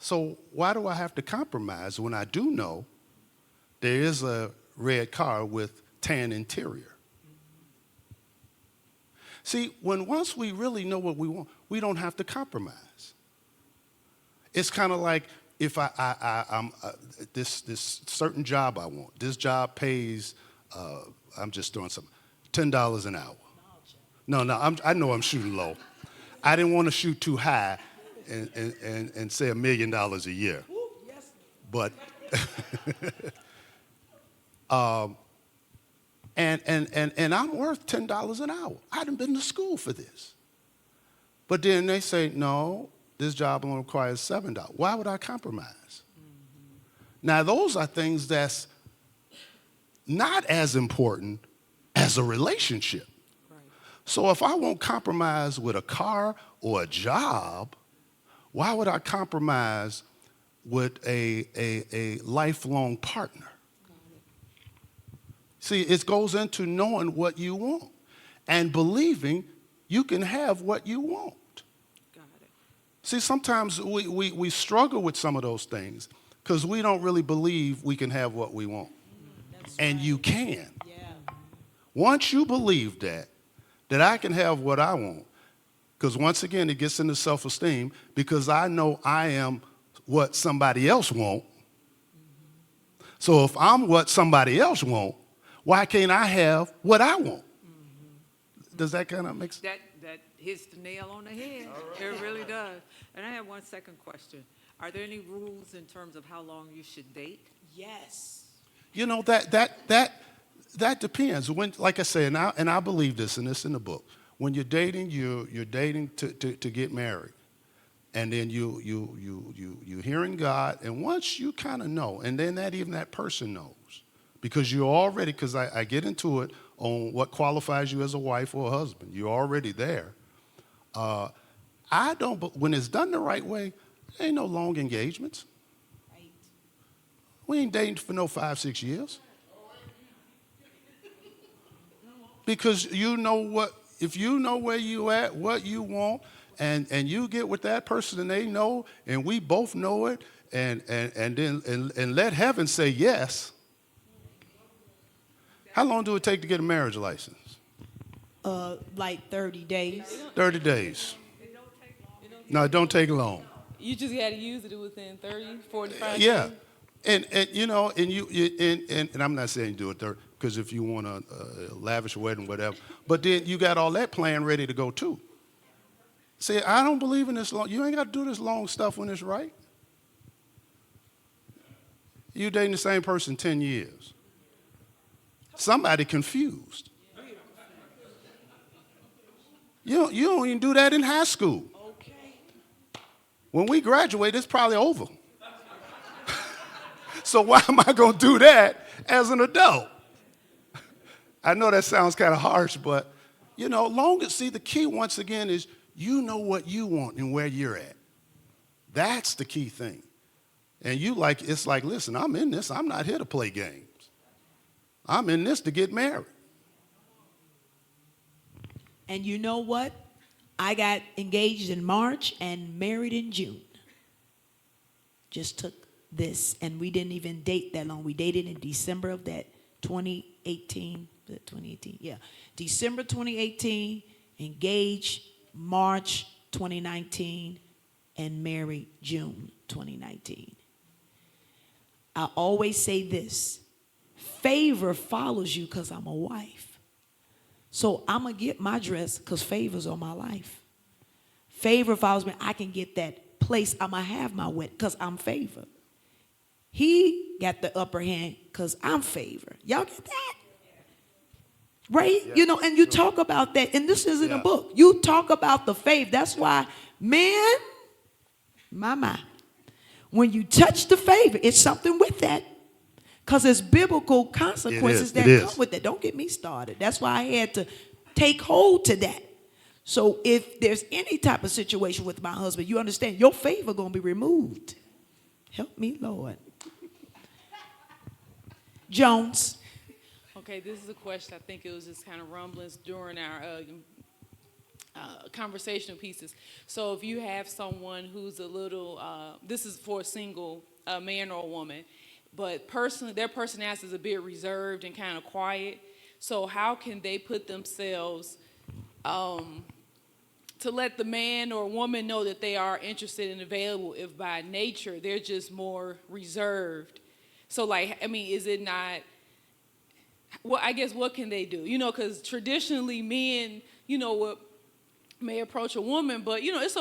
So why do I have to compromise when I do know there is a red car with tan interior? See, once we really know what we want, we don't have to compromise. It's kind of like if I'm this certain job I want. This job pays, I'm just throwing something, $10 an hour. No, I know I'm shooting low. I didn't want to shoot too high and say $1 million a year. But and I'm worth $10 an hour. I hadn't been to school for this. But then they say, no, this job only requires $7. Why would I compromise? Mm-hmm. Now, those are things that's not as important as a relationship. Right. So if I won't compromise with a car or a job, why would I compromise with a lifelong partner? See, it goes into knowing what you want and believing you can have what you want. Got it. See, sometimes we struggle with some of those things because we don't really believe we can have what we want. And you can. Yeah. Once you believe that I can have what I want, because once again, it gets into self-esteem, because I know I am what somebody else wants. Mm-hmm. So if I'm what somebody else wants, why can't I have what I want? Mm-hmm. Does that kind of make sense? That hits the nail on the head. It really does. And I have one second question. Are there any rules in terms of how long you should date? Yes. You know, that depends. When, like I say, and I believe this, and it's in the book. When you're dating, you're dating to get married. And then you hearing God, and once you kind of know, and then that person knows. Because you're already, because I get into it on what qualifies you as a wife or a husband. You're already there. When it's done the right way, there ain't no long engagements. Right. We ain't dating for no 5-6 years. Because you know if you know where you at, what you want, and you get with that person and they know, and we both know it, and then let heaven say yes. How long do it take to get a marriage license? Like 30 days. 30 days. No, it don't take long. You just got to use it within 30, 45 Yeah. days. And you know, and I'm not saying do it 30, because if you want a lavish wedding, whatever, but then you got all that plan ready to go too. See, I don't believe in this long. You ain't got to do this long stuff when it's right. You dating the same person 10 years. Somebody confused. You don't even do that in high school. Okay. When we graduate, it's probably over. So why am I going to do that as an adult? I know that sounds kind of harsh, but, you know, the key, once again, is you know what you want and where you're at. That's the key thing. And it's like, listen, I'm in this. I'm not here to play games. I'm in this to get married. And you know what? I got engaged in March and married in June. Just took this, and we didn't even date that long. We dated in December of that 2018. 2018, yeah. December 2018, engaged March 2019, and married June 2019. I always say this: favor follows you because I'm a wife. So I'm going to get my dress because favor's on my life. Favor follows me. I can get that place. I'm going to have my wedding because I'm favor. He got the upper hand because I'm favor. Y'all get that? Right? Yeah. You know, and you talk about that, and this is in the book. You talk about the favor. That's why, man, my. When you touch the favor, it's something with that. Because there's biblical consequences that come with that. Don't get me started. That's why I had to take hold to that. So if there's any type of situation with my husband, you understand your favor going to be removed. Help me, Lord. Jones. Okay, this is a question. I think it was just kind of rumblings during our conversational pieces. So if you have someone who's a little, this is for a single man or a woman, but their personality is a bit reserved and kind of quiet. So how can they put themselves to let the man or woman know that they are interested and available if by nature they're just more reserved? So, like, I mean, is it not, well, I guess what can they do? You know, because traditionally men, you know, may approach a woman, but, you know, it's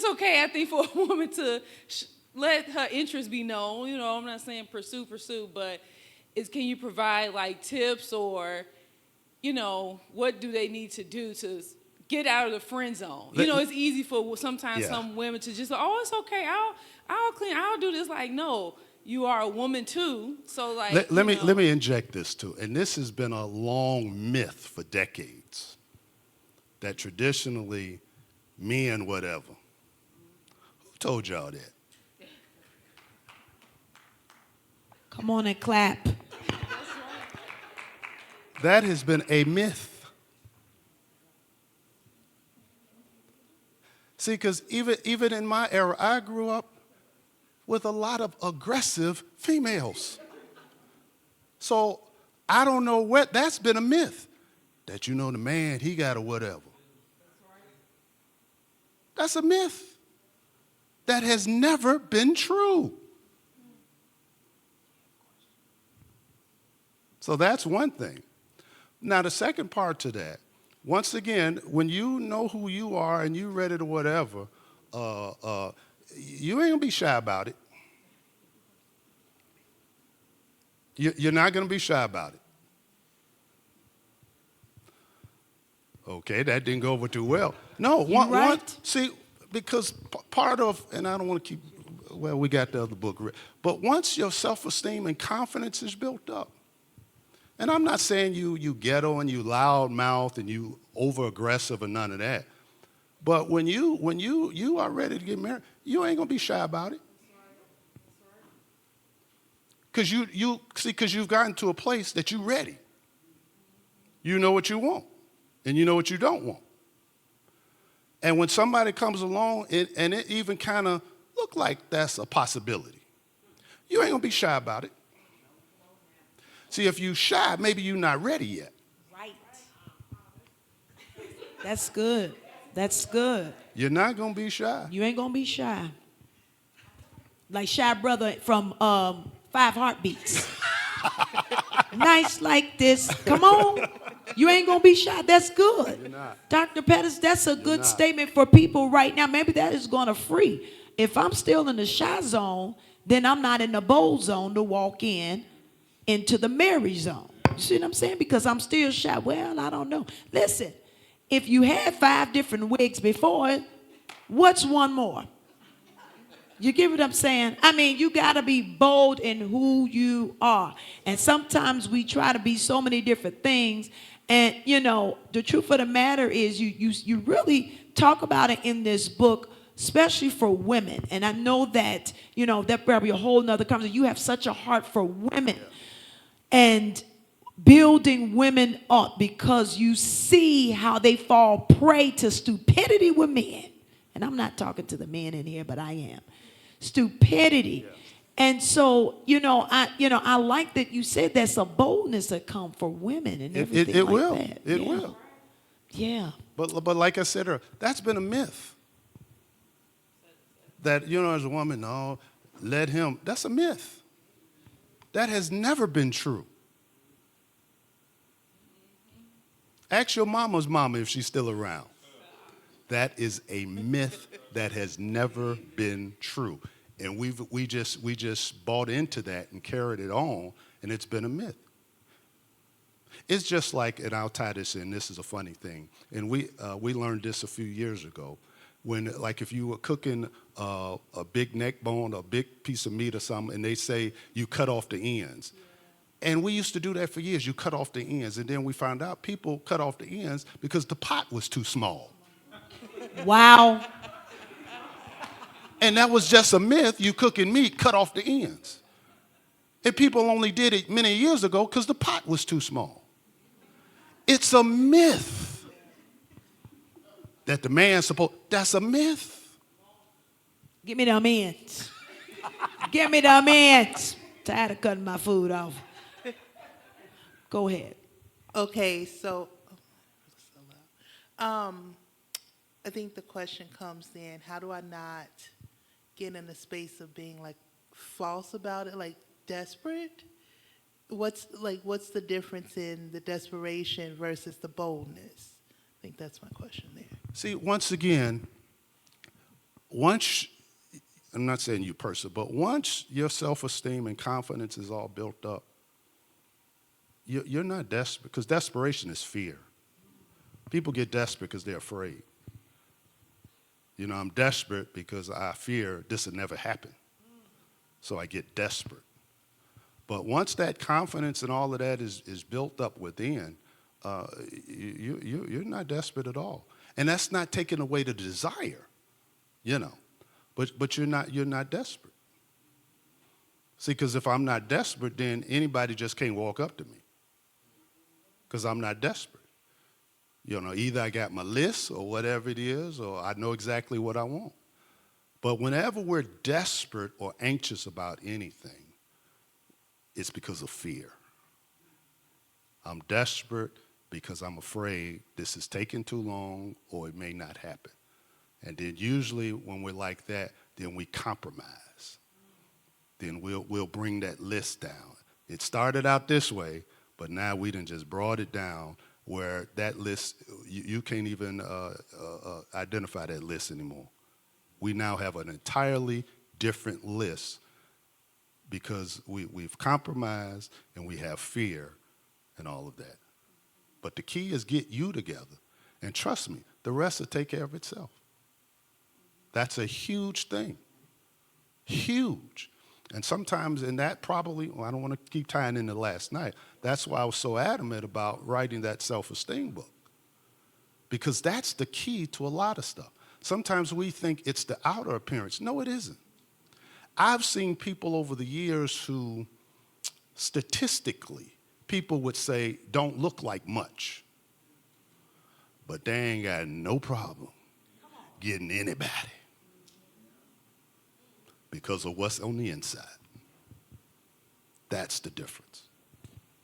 okay, I think, for a woman to let her interest be known. You know, I'm not saying pursue, but can you provide, like, tips or, you know, what do they need to do to get out of the friend zone? You know, it's easy for sometimes some women to just, oh, it's okay, I'll clean, I'll do this. Like, no, you are a woman too. So, like, let me inject this too. And this has been a long myth for decades, that traditionally men whatever. Who told y'all that? Come on and clap. That has been a myth. See, because even in my era, I grew up with a lot of aggressive females. So I don't know what, that's been a myth. That, you know, the man, he got a whatever. That's a myth. That has never been true. So that's one thing. Now, the second part to that, once again, when you know who you are and you ready to whatever, you ain't gonna be shy about it. You're not gonna be shy about it. Okay, that didn't go over too well. No, You right? see, because part of, and I don't want to keep, well, we got the other book, but once your self-esteem and confidence is built up, and I'm not saying you ghetto and you loud mouth and you over aggressive and none of that, but when you are ready to get married, you ain't gonna be shy about it. Because because you've gotten to a place that you're ready. You know what you want, and you know what you don't want. And when somebody comes along and it even kind of look like that's a possibility, you ain't gonna be shy about it. See, if you shy, maybe you're not ready yet. Right. That's good. That's good. You're not gonna be shy. You ain't gonna be shy. Like Shy Brother from 5 Heartbeats. Nice like this. Come on. You ain't gonna be shy. That's good. You're not. Dr. Pettis, that's a good not. statement for people right now. Maybe that is gonna free. If I'm still in the shy zone, then I'm not in the bold zone to walk into the marriage zone. You see what I'm saying? Because I'm still shy. Well, I don't know. Listen, if you had 5 different wigs before, what's one more? You get what I'm saying? I mean, you got to be bold in who you are. And sometimes we try to be so many different things. And, you know, the truth of the matter is you really talk about it in this book, especially for women. And I know that, you know, that probably a whole nother conversation. You have such a heart for women and building women up because you see how they fall prey to stupidity with men. And I'm not talking to the men in here, but I am. Stupidity. Yeah. And so, I like that you said there's a boldness that come for women and everything it like will. that. It Yeah. will. Yeah. But like I said earlier, that's been a myth. That, as a woman, no, let him. That's a myth. That has never been true. Ask your mama's mama if she's still around. That is a myth that has never been true. And we just bought into that and carried it on, and it's been a myth. It's just like, and I'll tie this in, this is a funny thing, and we learned this a few years ago, when, like, if you were cooking a big neck bone, a big piece of meat or something, and they say you cut off the ends. And we used to do that for years. You cut off the ends, and then we found out people cut off the ends because the pot was too small. Wow. And that was just a myth. You cooking meat, cut off the ends. And people only did it many years ago because the pot was too small. It's a myth that the man's supposed, that's a myth. Give me them ends. Give me them ends. Tired of cutting my food off. Go ahead. Okay, so I think the question comes in, how do I not get in a space of being like false about it, like desperate? What's the difference in the desperation versus the boldness? I think that's my question there. See, once again, I'm not saying you personally, but once your self-esteem and confidence is all built up, you're not desperate, because desperation is fear. People get desperate because they're afraid. I'm desperate because I fear this will never happen. So I get desperate. But once that confidence and all of that is built up within, you're not desperate at all. And that's not taking away the desire, but you're not desperate. See, because if I'm not desperate, then anybody just can't walk up to me, because I'm not desperate. Either I got my list or whatever it is, or I know exactly what I want. But whenever we're desperate or anxious about anything, it's because of fear. I'm desperate because I'm afraid this is taking too long or it may not happen. And then usually when we're like that, then we compromise. Then we'll bring that list down. It started out this way, but now we done just brought it down where that list, you can't even identify that list anymore. We now have an entirely different list because we've compromised and we have fear and all of that. But the key is get you together. And trust me, the rest will take care of itself. That's a huge thing. Huge. And sometimes in that probably, well, I don't want to keep tying into last night. That's why I was so adamant about writing that self-esteem book. Because that's the key to a lot of stuff. Sometimes we think it's the outer appearance. No, it isn't. I've seen people over the years who, statistically, people would say don't look like much. But they ain't got no problem getting anybody because of what's on the inside. That's the difference.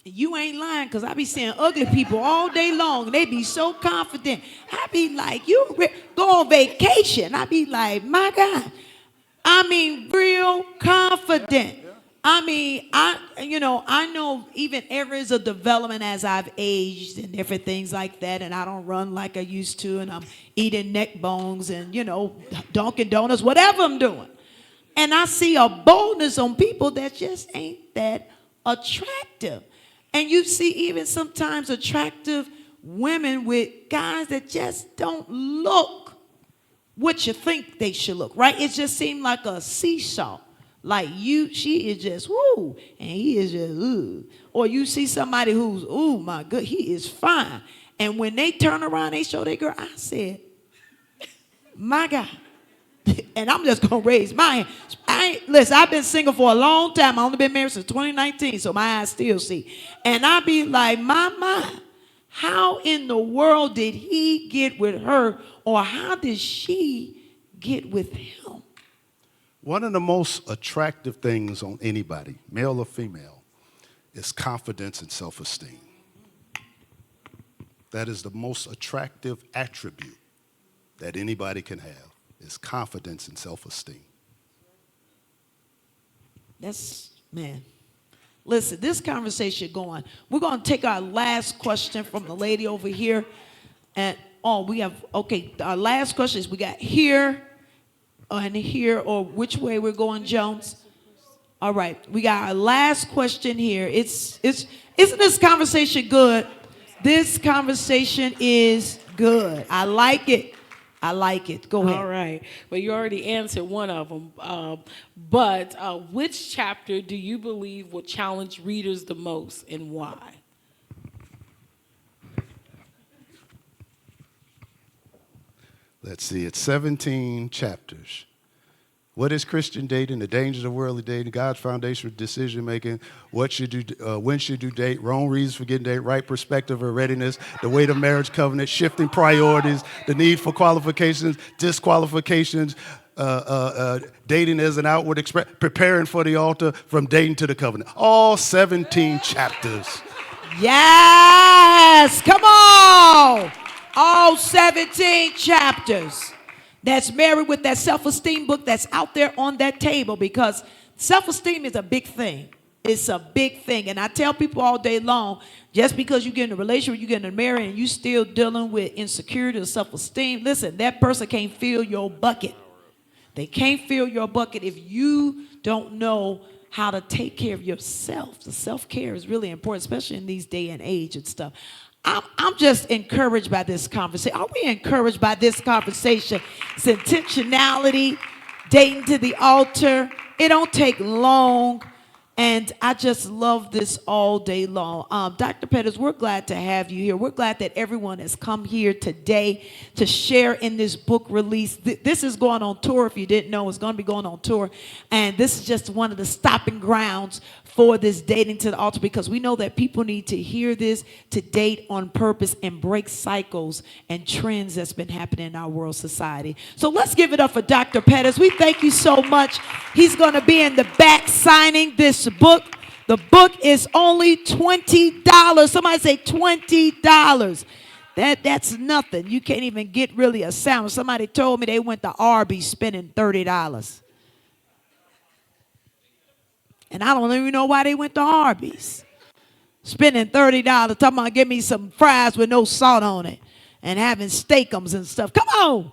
You ain't lying, because I be seeing ugly people all day long. They be so confident. I be like, go on vacation. I be like, my God. I mean, real confident. I mean, I know even areas of development as I've aged and different things like that, and I don't run like I used to, and I'm eating neck bones and, Dunkin' Donuts, whatever I'm doing. And I see a boldness on people that just ain't that attractive. And you see even sometimes attractive women with guys that just don't look what you think they should look, right? It just seemed like a seesaw. Like she is just woo, and he is just ooh. Or you see somebody who's, ooh, my good, he is fine. And when they turn around, they show their girl, I said, my God. And I'm just going to raise my hand. Listen, I've been single for a long time. I've only been married since 2019, so my eyes still see. And I be like, my, how in the world did he get with her, or how did she get with him? One of the most attractive things on anybody, male or female, is confidence and self-esteem. That is the most attractive attribute that anybody can have, is confidence and self-esteem. That's, man. Listen, this conversation going. We're going to take our last question from the lady over here. And, our last question is we got here and here, or which way we're going, Jones? All right, we got our last question here. Isn't this conversation good? This conversation is good. I like it. Go ahead. All right. Well, you already answered one of them. But which chapter do you believe will challenge readers the most, and why? Let's see, it's 17 chapters. What is Christian dating? The dangers of worldly dating, God's foundation for decision making, what should you, when should you date, wrong reasons for getting dated, right perspective or readiness, the weight of marriage covenant, shifting priorities, the need for qualifications, disqualifications, dating as an outward expression, preparing for the altar, from dating to the covenant. All 17 chapters. Yes, come on. All 17 chapters. That's married with that self-esteem book that's out there on that table, because self-esteem is a big thing. It's a big thing. And I tell people all day long, just because you get in a relationship, you get in a marriage, and you still dealing with insecurity or self-esteem, listen, that person can't fill your bucket. They can't fill your bucket if you don't know how to take care of yourself. The self-care is really important, especially in these day and age and stuff. I'm just encouraged by this conversation. Are we encouraged by this conversation? It's intentionality, dating to the altar. It don't take long. And I just love this all day long. Dr. Pettis, we're glad to have you here. We're glad that everyone has come here today to share in this book release. This is going on tour. If you didn't know, it's going to be going on tour. And this is just one of the stopping grounds for this dating to the altar, because we know that people need to hear this to date on purpose and break cycles and trends that's been happening in our world society. So let's give it up for Dr. Pettis. We thank you so much. He's going to be in the back signing this book. The book is only $20. Somebody say $20. That's nothing. You can't even get really a sandwich. Somebody told me they went to Arby's spending $30. And I don't even know why they went to Arby's. spending $30, talking about give me some fries with no salt on it and having steakums and stuff. Come on.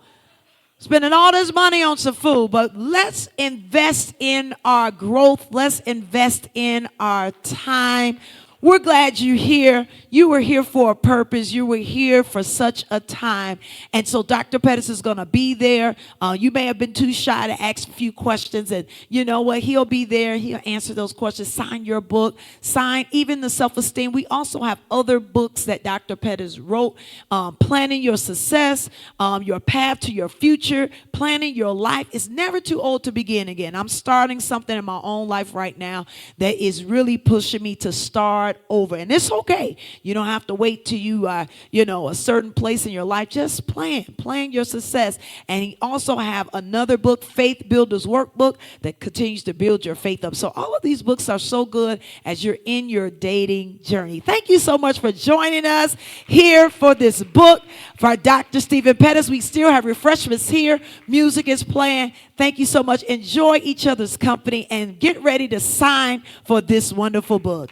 Spending all this money on some food, but let's invest in our growth. Let's invest in our time. We're glad you're here. You were here for a purpose. You were here for such a time. And so Dr. Pettis is going to be there. You may have been too shy to ask a few questions. And you know what? He'll be there. He'll answer those questions. Sign your book. Sign even the self-esteem. We also have other books that Dr. Pettis wrote. Planning your success, your path to your future, planning your life. It's never too old to begin again. I'm starting something in my own life right now that is really pushing me to start over. And it's okay. You don't have to wait till you are, a certain place in your life. Just plan your success. And he also have another book, Faith Builders Workbook, that continues to build your faith up. So all of these books are so good as you're in your dating journey. Thank you so much for joining us here for this book for Dr. Stephen Pettis. We still have refreshments here. Music is playing. Thank you so much. Enjoy each other's company and get ready to sign for this wonderful book.